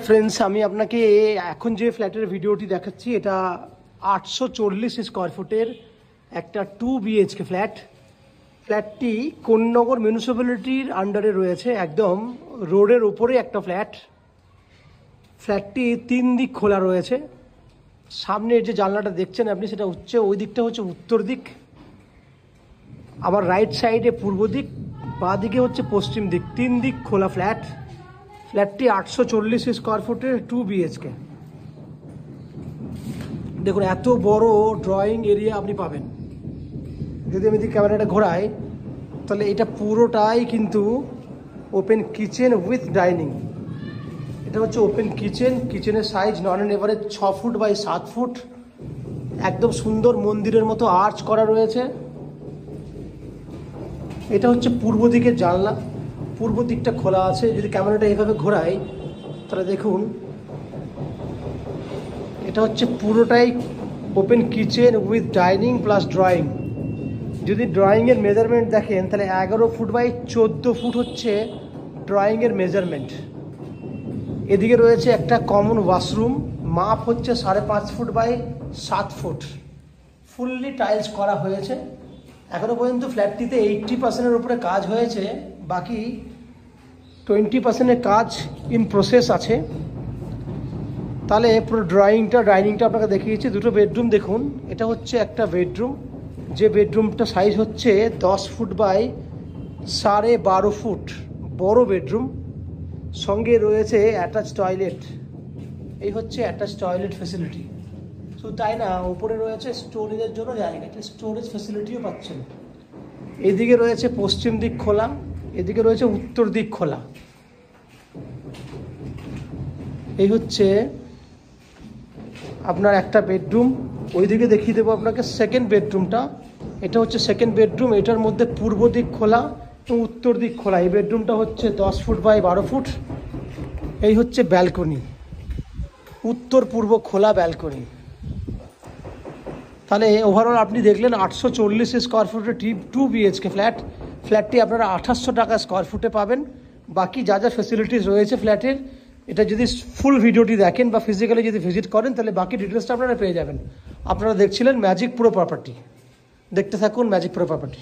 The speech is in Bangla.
ফ্রেন্ডস, আমি আপনাকে এখন যে ফ্ল্যাটের ভিডিওটি দেখাচ্ছি এটা 840 স্কোয়ার ফুটের একটা 2 BHK ফ্ল্যাট। ফ্ল্যাটটি কোন্নগর মিউনিসিপ্যালিটির আন্ডারে রয়েছে, একদম রোডের উপরে একটা ফ্ল্যাট। ফ্ল্যাটটি 3 দিক খোলা রয়েছে। সামনের যে জানলাটা দেখছেন আপনি, সেটা হচ্ছে ওই দিকটা হচ্ছে উত্তর দিক, আমার রাইট সাইডে পূর্ব দিক, বাঁ দিকে হচ্ছে পশ্চিম দিক। 3 দিক খোলা ফ্ল্যাট। ফ্ল্যাটটি 840 স্কোয়ার ফুটের 2 BHK। দেখুন এত বড় ড্রয়িং এরিয়া আপনি পাবেন। যদি আমি ক্যামেরাটা ঘোরাই তাহলে এটা পুরোটাই কিন্তু ওপেন কিচেন উইথ ডাইনিং। এটা হচ্ছে ওপেন কিচেন। কিচেনের সাইজ নন and average 6 foot by 7 foot. একদম সুন্দর মন্দিরের মতো আর্চ করা রয়েছে। এটা হচ্ছে পূর্ব দিকের জানলা, পূর্ব দিকটা খোলা আছে। যদি ক্যামেরাটা এইভাবে ঘোরাই তাহলে দেখুন এটা হচ্ছে পুরোটাই open kitchen with dining plus drawing. যদি ড্রয়িংয়ের মেজারমেন্ট দেখেন তাহলে 11 ফুট বাই 14 ফুট হচ্ছে ড্রয়িংয়ের মেজারমেন্ট। এদিকে রয়েছে একটা কমন ওয়াশরুম, মাপ হচ্ছে 5.5 foot by 7 foot. Fully tiles করা হয়েছে। এখনও পর্যন্ত ফ্ল্যাটটিতে 80%-এর উপরে কাজ হয়েছে, বাকি 20%-এর কাজ ইন প্রসেস আছে। তাহলে পুরো ডাইনিংটা আপনাকে দেখিয়েছি। দুটো বেডরুম দেখুন। এটা হচ্ছে একটা বেডরুম, যে বেডরুমটা সাইজ হচ্ছে 10 ফুট বাই 12.5 ফুট, বড় বেডরুম। সঙ্গে রয়েছে অ্যাটাচ টয়লেট। এই হচ্ছে অ্যাটাচ টয়লেট ফেসিলিটি। শুধু তাই না, ওপরে রয়েছে স্টোরেজের জন্য জায়গা, এটা স্টোরেজ ফেসিলিটিও পাচ্ছেন। এদিকে রয়েছে পশ্চিম দিক খোলা, এদিকে রয়েছে উত্তর দিক খোলা। এই হচ্ছে আপনার একটা বেডরুম। ওইদিকে দেখিয়ে দেবো আপনাকে সেকেন্ড বেডরুমটা। এটা হচ্ছে সেকেন্ড বেডরুম। এটার মধ্যে পূর্ব দিক খোলা এবং উত্তর দিক খোলা। এই বেডরুমটা হচ্ছে 10 ফুট বাই 12 ফুট। এই হচ্ছে ব্যালকনি, উত্তর পূর্ব খোলা ব্যালকনি। তাহলে ওভারঅল আপনি দেখলেন 840 স্কোয়ার ফুটের 2 BHK ফ্ল্যাটটি আপনারা 2800 টাকা স্কোয়ার ফুটে পাবেন। বাকি যা যা ফেসিলিটিস রয়েছে ফ্ল্যাটের, এটা যদি ফুল ভিডিওটি দেখেন বা ফিজিক্যালি যদি ভিজিট করেন তাহলে বাকি ডিটেলসটা আপনারা পেয়ে যাবেন। আপনারা দেখছিলেন ম্যাজিক প্রো প্রপার্টি। দেখতে থাকুন ম্যাজিক প্রো প্রপার্টি।